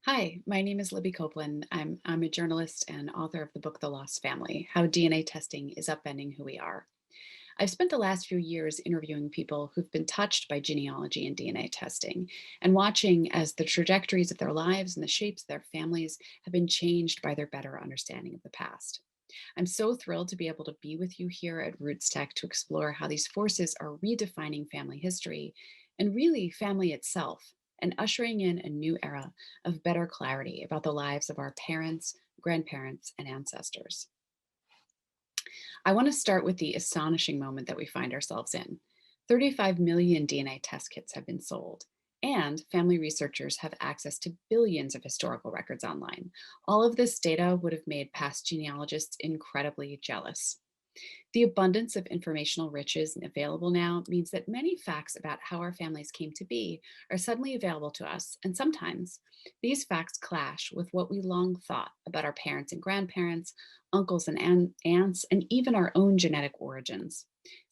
Hi, my name is Libby Copeland. I'm a journalist and author of the book The Lost Family: How DNA Testing is Upending Who We Are. I've spent the last few years interviewing people who've been touched by genealogy and DNA testing and watching as the trajectories of their lives and the shapes of their families have been changed by their better understanding of the past. I'm so thrilled to be able to be with you here at RootsTech to explore how these forces are redefining family history and really family itself, and ushering in a new era of better clarity about the lives of our parents, grandparents, and ancestors. I want to start with the astonishing moment that we find ourselves in. 35 million DNA test kits have been sold, and family researchers have access to billions of historical records online. All of this data would have made past genealogists incredibly jealous. The abundance of informational riches available now means that many facts about how our families came to be are suddenly available to us, and sometimes these facts clash with what we long thought about our parents and grandparents, uncles and aunts, and even our own genetic origins.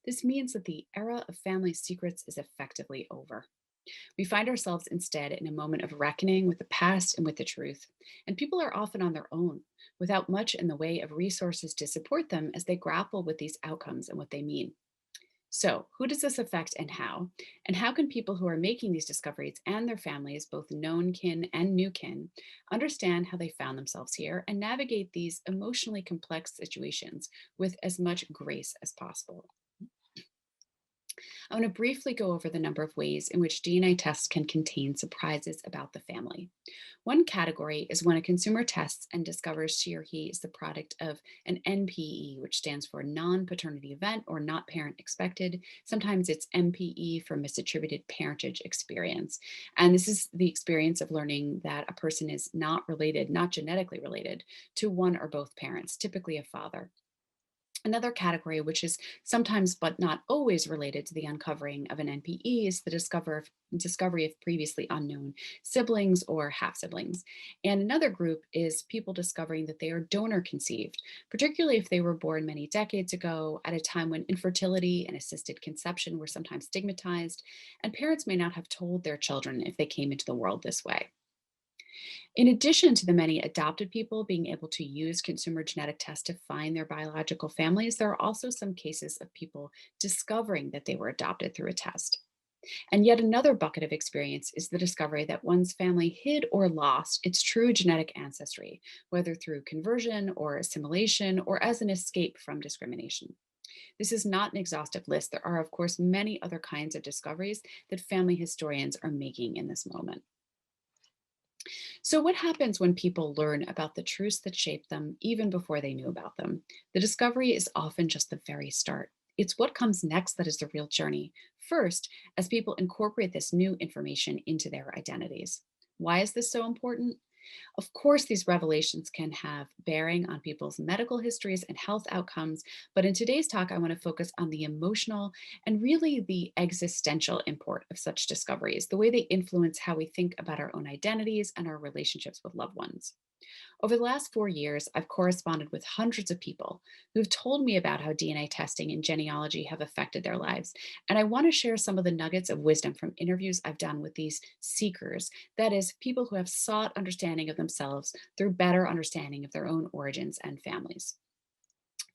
This means that the era of family secrets is effectively over. We find ourselves instead in a moment of reckoning with the past and with the truth, and people are often on their own, without much in the way of resources to support them as they grapple with these outcomes and what they mean. So, who does this affect and how? And how can people who are making these discoveries and their families, both known kin and new kin, understand how they found themselves here and navigate these emotionally complex situations with as much grace as possible? I want to briefly go over the number of ways in which DNA tests can contain surprises about the family. One category is when a consumer tests and discovers she or he is the product of an NPE, which stands for non paternity event or not parent expected. Sometimes it's MPE for misattributed parentage experience. And this is the experience of learning that a person is not related, not genetically related, to one or both parents, typically a father. Another category, which is sometimes but not always related to the uncovering of an NPE, is the discovery of previously unknown siblings or half siblings. And another group is people discovering that they are donor conceived, particularly if they were born many decades ago at a time when infertility and assisted conception were sometimes stigmatized, and parents may not have told their children if they came into the world this way. In addition to the many adopted people being able to use consumer genetic tests to find their biological families, there are also some cases of people discovering that they were adopted through a test. And yet another bucket of experience is the discovery that one's family hid or lost its true genetic ancestry, whether through conversion or assimilation or as an escape from discrimination. This is not an exhaustive list. There are, of course, many other kinds of discoveries that family historians are making in this moment. So, what happens when people learn about the truths that shaped them even before they knew about them? The discovery is often just the very start. It's what comes next that is the real journey. First, as people incorporate this new information into their identities. Why is this so important? Of course, these revelations can have bearing on people's medical histories and health outcomes, but in today's talk, I want to focus on the emotional and really the existential import of such discoveries, the way they influence how we think about our own identities and our relationships with loved ones. Over the last 4 years, I've corresponded with hundreds of people who've told me about how DNA testing and genealogy have affected their lives. And I want to share some of the nuggets of wisdom from interviews I've done with these seekers, that is, people who have sought understanding of themselves through better understanding of their own origins and families.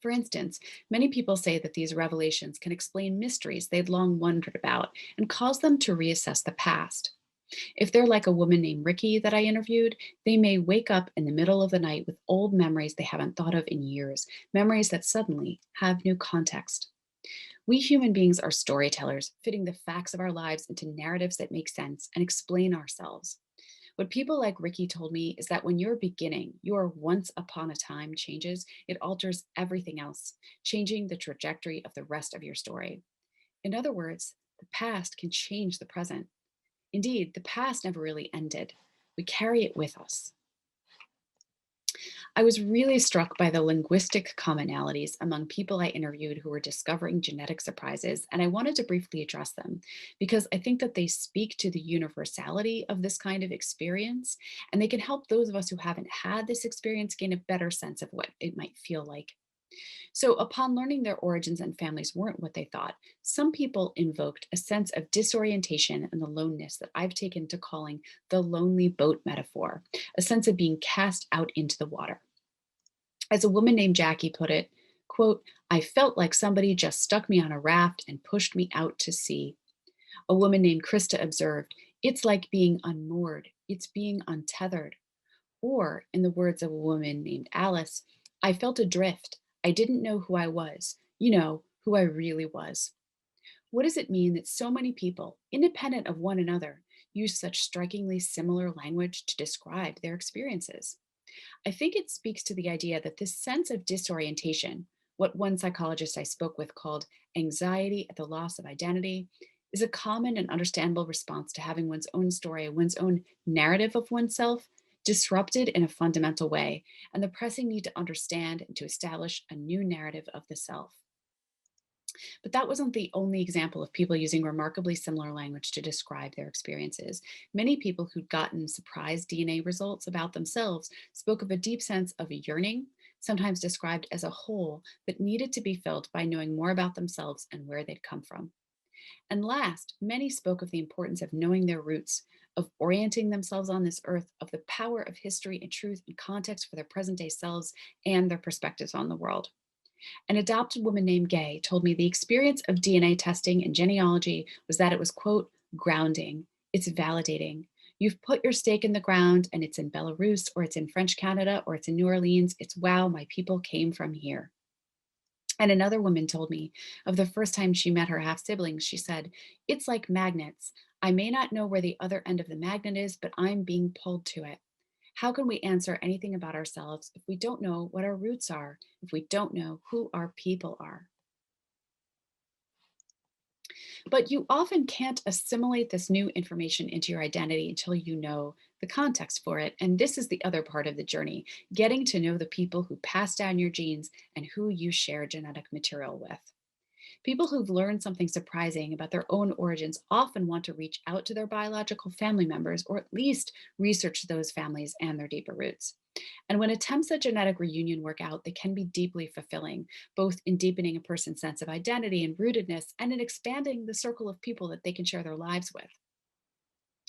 For instance, many people say that these revelations can explain mysteries they'd long wondered about and cause them to reassess the past. If they're like a woman named Ricky that I interviewed, they may wake up in the middle of the night with old memories they haven't thought of in years, memories that suddenly have new context. We human beings are storytellers, fitting the facts of our lives into narratives that make sense and explain ourselves. What people like Ricky told me is that when your beginning, your once upon a time changes, it alters everything else, changing the trajectory of the rest of your story. In other words, the past can change the present. Indeed, the past never really ended. We carry it with us. I was really struck by the linguistic commonalities among people I interviewed who were discovering genetic surprises, and I wanted to briefly address them because I think that they speak to the universality of this kind of experience, and they can help those of us who haven't had this experience gain a better sense of what it might feel like. So, upon learning their origins and families weren't what they thought, some people invoked a sense of disorientation and aloneness that I've taken to calling the lonely boat metaphor, a sense of being cast out into the water. As a woman named Jackie put it, quote, I felt like somebody just stuck me on a raft and pushed me out to sea. A woman named Krista observed, it's like being unmoored, it's being untethered. Or, in the words of a woman named Alice, I felt adrift. I didn't know who I was, who I really was. What does it mean that so many people, independent of one another, use such strikingly similar language to describe their experiences? I think it speaks to the idea that this sense of disorientation, what one psychologist I spoke with called anxiety at the loss of identity, is a common and understandable response to having one's own story, one's own narrative of oneself disrupted in a fundamental way, and the pressing need to understand and to establish a new narrative of the self. But that wasn't the only example of people using remarkably similar language to describe their experiences. Many people who'd gotten surprise DNA results about themselves spoke of a deep sense of yearning, sometimes described as a hole that needed to be filled by knowing more about themselves and where they'd come from. And last, many spoke of the importance of knowing their roots, of orienting themselves on this earth, of the power of history and truth and context for their present day selves and their perspectives on the world. An adopted woman named Gay told me the experience of DNA testing and genealogy was that it was, quote, grounding. It's validating. You've put your stake in the ground and it's in Belarus or it's in French Canada or it's in New Orleans. It's wow, my people came from here. And another woman told me of the first time she met her half siblings. She said, it's like magnets. I may not know where the other end of the magnet is, but I'm being pulled to it. How can we answer anything about ourselves if we don't know what our roots are, if we don't know who our people are? But you often can't assimilate this new information into your identity until you know the context for it. And this is the other part of the journey, getting to know the people who pass down your genes and who you share genetic material with. People who've learned something surprising about their own origins often want to reach out to their biological family members or at least research those families and their deeper roots. And when attempts at genetic reunion work out, they can be deeply fulfilling, both in deepening a person's sense of identity and rootedness and in expanding the circle of people that they can share their lives with.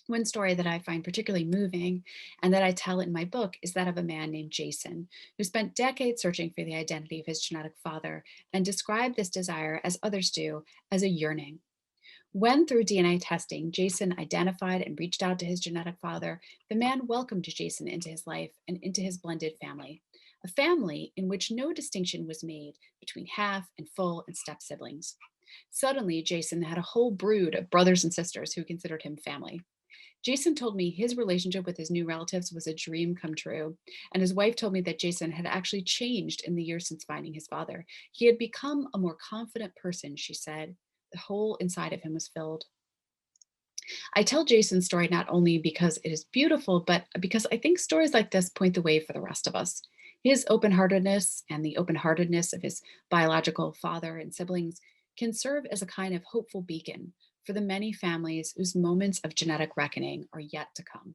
One story that I find particularly moving and that I tell in my book is that of a man named Jason, who spent decades searching for the identity of his genetic father and described this desire, as others do, as a yearning. When, through DNA testing, Jason identified and reached out to his genetic father, the man welcomed Jason into his life and into his blended family, a family in which no distinction was made between half and full and step siblings. Suddenly, Jason had a whole brood of brothers and sisters who considered him family. Jason told me his relationship with his new relatives was a dream come true. And his wife told me that Jason had actually changed in the years since finding his father. He had become a more confident person, she said. The hole inside of him was filled. I tell Jason's story not only because it is beautiful, but because I think stories like this point the way for the rest of us. His open heartedness and the open heartedness of his biological father and siblings can serve as a kind of hopeful beacon for the many families whose moments of genetic reckoning are yet to come.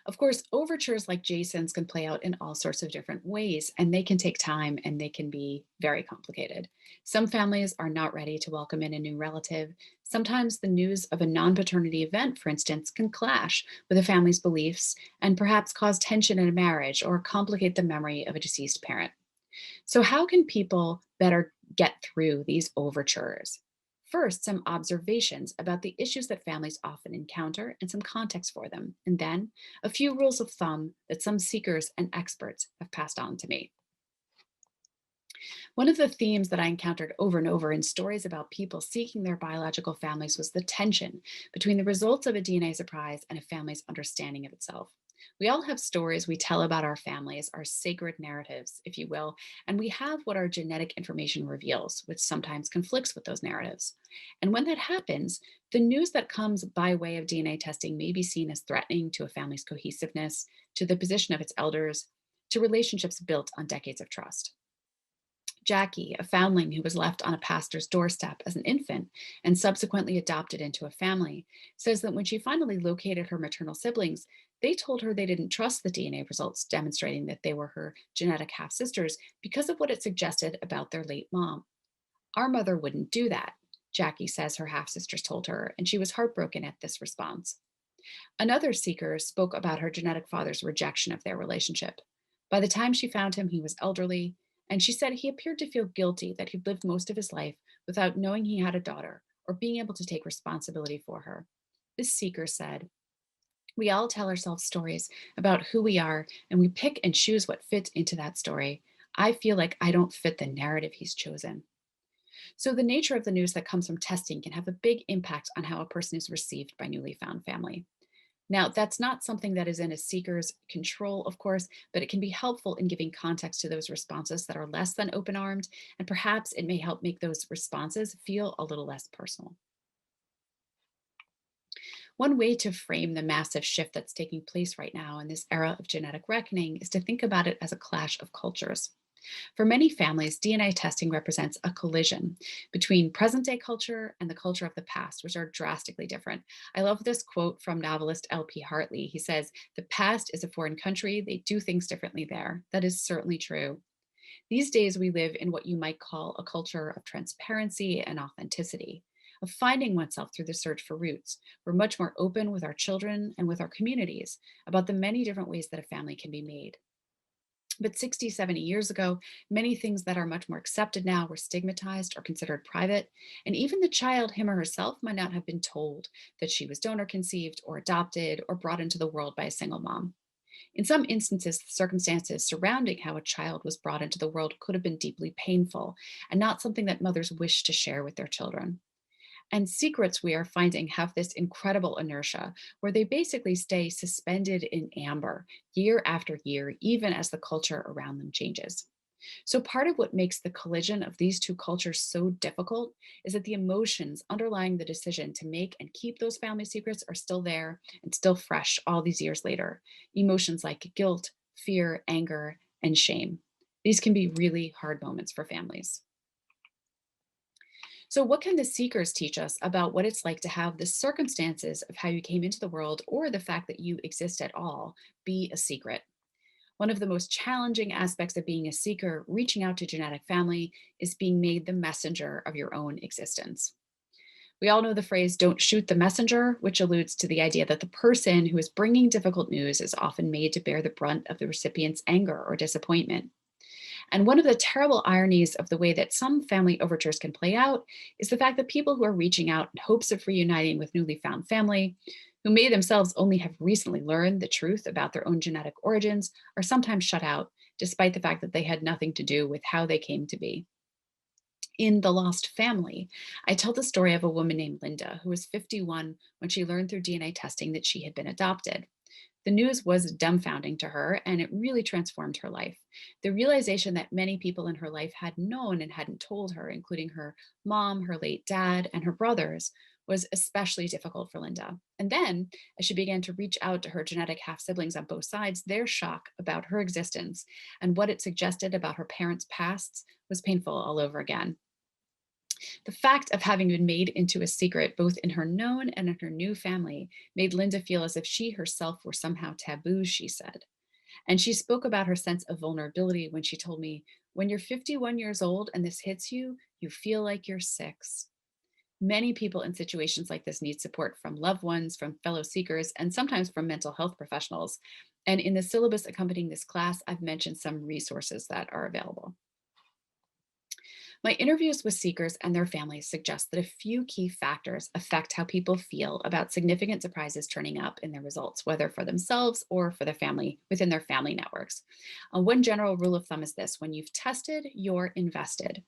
Of course, overtures like Jason's can play out in all sorts of different ways, and they can take time and they can be very complicated. Some families are not ready to welcome in a new relative. Sometimes the news of a non paternity event, for instance, can clash with a family's beliefs and perhaps cause tension in a marriage or complicate the memory of a deceased parent. So, how can people better get through these overtures? First, some observations about the issues that families often encounter and some context for them. And then a few rules of thumb that some seekers and experts have passed on to me. One of the themes that I encountered over and over in stories about people seeking their biological families was the tension between the results of a DNA surprise and a family's understanding of itself. We all have stories we tell about our families, our sacred narratives, if you will, and we have what our genetic information reveals, which sometimes conflicts with those narratives. And when that happens, the news that comes by way of DNA testing may be seen as threatening to a family's cohesiveness, to the position of its elders, to relationships built on decades of trust. Jackie, a foundling who was left on a pastor's doorstep as an infant and subsequently adopted into a family, says that when she finally located her maternal siblings, they told her they didn't trust the DNA results demonstrating that they were her genetic half sisters because of what it suggested about their late mom. Our mother wouldn't do that, Jackie says her half sisters told her, and she was heartbroken at this response. Another seeker spoke about her genetic father's rejection of their relationship. By the time she found him, he was elderly, and she said he appeared to feel guilty that he'd lived most of his life without knowing he had a daughter or being able to take responsibility for her. This seeker said, "We all tell ourselves stories about who we are, and we pick and choose what fits into that story. I feel like I don't fit the narrative he's chosen." So, the nature of the news that comes from testing can have a big impact on how a person is received by newly found family. Now, that's not something that is in a seeker's control, of course, but it can be helpful in giving context to those responses that are less than open armed, and perhaps it may help make those responses feel a little less personal. One way to frame the massive shift that's taking place right now in this era of genetic reckoning is to think about it as a clash of cultures. For many families, DNA testing represents a collision between present day culture and the culture of the past, which are drastically different. I love this quote from novelist L.P. Hartley. He says, "The past is a foreign country. They do things differently there." That is certainly true. These days, we live in what you might call a culture of transparency and authenticity, of finding oneself through the search for roots. We're much more open with our children and with our communities about the many different ways that a family can be made. But 60, 70 years ago, many things that are much more accepted now were stigmatized or considered private. And even the child, him or herself, might not have been told that she was donor conceived or adopted or brought into the world by a single mom. In some instances, the circumstances surrounding how a child was brought into the world could have been deeply painful and not something that mothers wish to share with their children. And secrets, we are finding, have this incredible inertia where they basically stay suspended in amber year after year, even as the culture around them changes. So, part of what makes the collision of these two cultures so difficult is that the emotions underlying the decision to make and keep those family secrets are still there and still fresh all these years later. Emotions like guilt, fear, anger, and shame. These can be really hard moments for families. So, what can the seekers teach us about what it's like to have the circumstances of how you came into the world or the fact that you exist at all be a secret? One of the most challenging aspects of being a seeker, reaching out to genetic family, is being made the messenger of your own existence. We all know the phrase, "don't shoot the messenger," which alludes to the idea that the person who is bringing difficult news is often made to bear the brunt of the recipient's anger or disappointment. And one of the terrible ironies of the way that some family overtures can play out is the fact that people who are reaching out in hopes of reuniting with newly found family, who may themselves only have recently learned the truth about their own genetic origins, are sometimes shut out, despite the fact that they had nothing to do with how they came to be. In The Lost Family, I tell the story of a woman named Linda who was 51 when she learned through DNA testing that she had been adopted. The news was dumbfounding to her, and it really transformed her life. The realization that many people in her life had known and hadn't told her, including her mom, her late dad, and her brothers, was especially difficult for Linda. And then, as she began to reach out to her genetic half siblings on both sides, their shock about her existence and what it suggested about her parents' pasts was painful all over again. The fact of having been made into a secret, both in her known and in her new family, made Linda feel as if she herself were somehow taboo, she said. And she spoke about her sense of vulnerability when she told me, "When you're 51 years old and this hits you, you feel like you're 6." Many people in situations like this need support from loved ones, from fellow seekers, and sometimes from mental health professionals. And in the syllabus accompanying this class, I've mentioned some resources that are available. My interviews with seekers and their families suggest that a few key factors affect how people feel about significant surprises turning up in their results, whether for themselves or for their family within their family networks. One general rule of thumb is this: when you've tested, you're invested.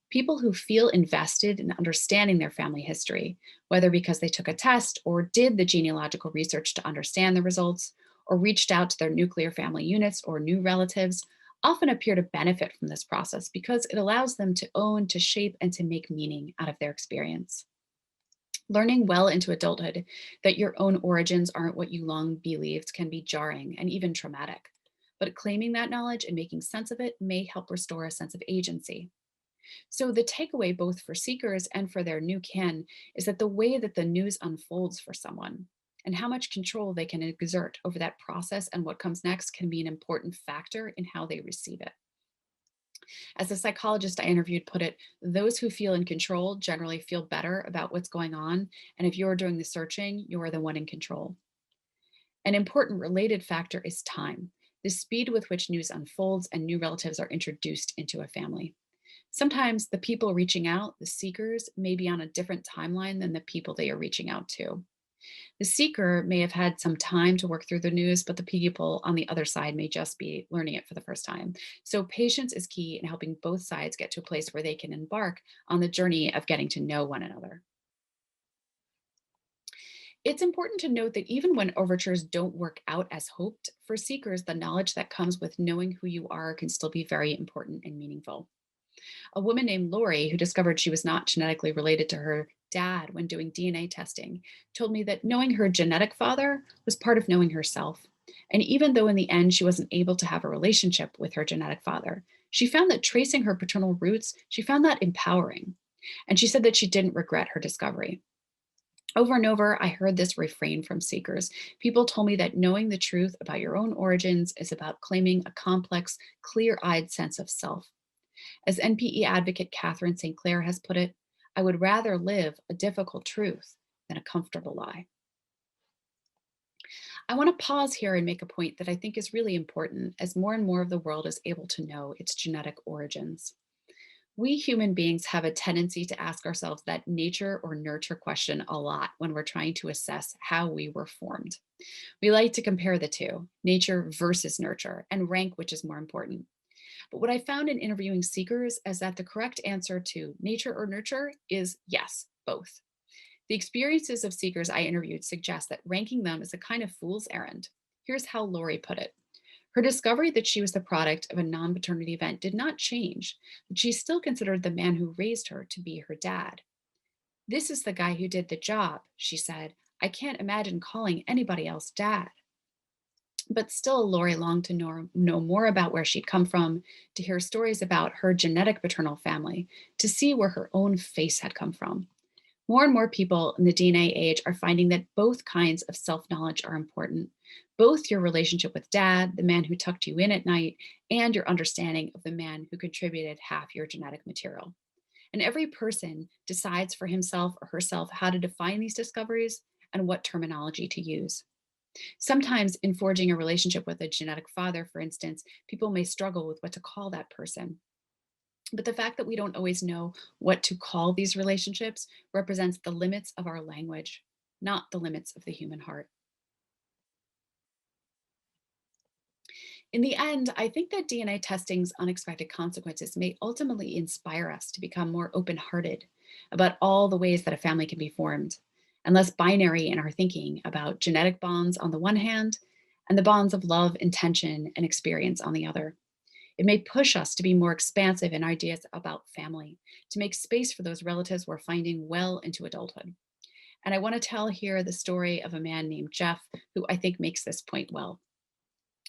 People who feel invested in understanding their family history, whether because they took a test or did the genealogical research to understand the results, or reached out to their nuclear family units or new relatives, often appear to benefit from this process because it allows them to own, to shape, and to make meaning out of their experience. Learning well into adulthood that your own origins aren't what you long believed can be jarring and even traumatic. But claiming that knowledge and making sense of it may help restore a sense of agency. So, the takeaway both for seekers and for their new kin is that the way that the news unfolds for someone and how much control they can exert over that process and what comes next can be an important factor in how they receive it. As the psychologist I interviewed put it, those who feel in control generally feel better about what's going on. And if you're doing the searching, you're the one in control. An important related factor is time, the speed with which news unfolds and new relatives are introduced into a family. Sometimes the people reaching out, the seekers, may be on a different timeline than the people they are reaching out to. The seeker may have had some time to work through the news, but the people on the other side may just be learning it for the first time. So, patience is key in helping both sides get to a place where they can embark on the journey of getting to know one another. It's important to note that even when overtures don't work out as hoped, for seekers, the knowledge that comes with knowing who you are can still be very important and meaningful. A woman named Lori, who discovered she was not genetically related to her dad when doing DNA testing, told me that knowing her genetic father was part of knowing herself. And even though in the end she wasn't able to have a relationship with her genetic father, she found that tracing her paternal roots, she found that empowering. And she said that she didn't regret her discovery. Over and over, I heard this refrain from seekers. People told me that knowing the truth about your own origins is about claiming a complex, clear eyed sense of self. As NPE advocate Catherine St. Clair has put it, I would rather live a difficult truth than a comfortable lie. I want to pause here and make a point that I think is really important as more and more of the world is able to know its genetic origins. We human beings have a tendency to ask ourselves that nature or nurture question a lot when we're trying to assess how we were formed. We like to compare the two, nature versus nurture, and rank which is more important. But what I found in interviewing seekers is that the correct answer to nature or nurture is yes, both. The experiences of seekers I interviewed suggest that ranking them is a kind of fool's errand. Here's how Lori put it. Her discovery that she was the product of a non paternity event did not change, but she still considered the man who raised her to be her dad. This is the guy who did the job, she said. I can't imagine calling anybody else dad. But still, Lori longed to know more about where she'd come from, to hear stories about her genetic paternal family, to see where her own face had come from. More and more people in the DNA age are finding that both kinds of self knowledge are important. Both your relationship with dad, the man who tucked you in at night, and your understanding of the man who contributed half your genetic material. And every person decides for himself or herself how to define these discoveries and what terminology to use. Sometimes, in forging a relationship with a genetic father, for instance, people may struggle with what to call that person. But the fact that we don't always know what to call these relationships represents the limits of our language, not the limits of the human heart. In the end, I think that DNA testing's unexpected consequences may ultimately inspire us to become more open hearted about all the ways that a family can be formed, and less binary in our thinking about genetic bonds on the one hand and the bonds of love, intention, and experience on the other. It may push us to be more expansive in ideas about family, to make space for those relatives we're finding well into adulthood. And I want to tell here the story of a man named Jeff, who I think makes this point well.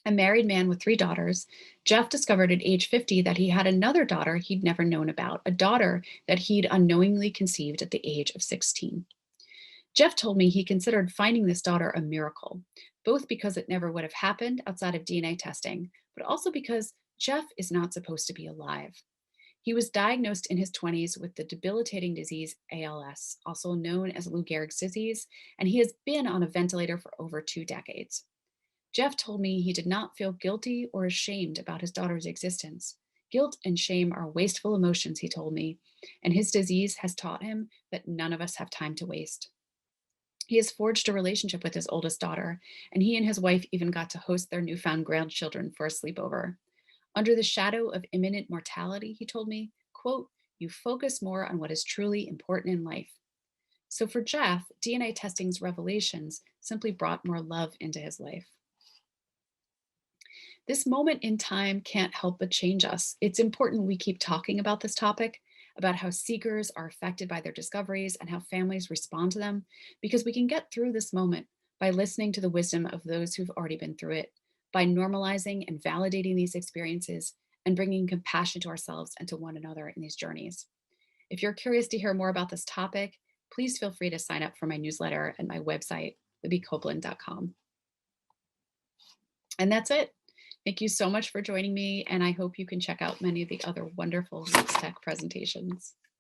A married man with three daughters, Jeff discovered at age 50 that he had another daughter he'd never known about, a daughter that he'd unknowingly conceived at the age of 16. Jeff told me he considered finding this daughter a miracle, both because it never would have happened outside of DNA testing, but also because Jeff is not supposed to be alive. He was diagnosed in his 20s with the debilitating disease ALS, also known as Lou Gehrig's disease, and he has been on a ventilator for over 2 decades. Jeff told me he did not feel guilty or ashamed about his daughter's existence. Guilt and shame are wasteful emotions, he told me, and his disease has taught him that none of us have time to waste. He has forged a relationship with his oldest daughter, and he and his wife even got to host their newfound grandchildren for a sleepover. Under the shadow of imminent mortality, he told me, quote, you focus more on what is truly important in life. So for Jeff, DNA testing's revelations simply brought more love into his life. This moment in time can't help but change us. It's important we keep talking about this topic, about how seekers are affected by their discoveries and how families respond to them, because we can get through this moment by listening to the wisdom of those who've already been through it, by normalizing and validating these experiences, and bringing compassion to ourselves and to one another in these journeys. If you're curious to hear more about this topic, please feel free to sign up for my newsletter at my website, libbycopeland.com. And that's it. Thank you so much for joining me, and I hope you can check out many of the other wonderful RootsTech presentations.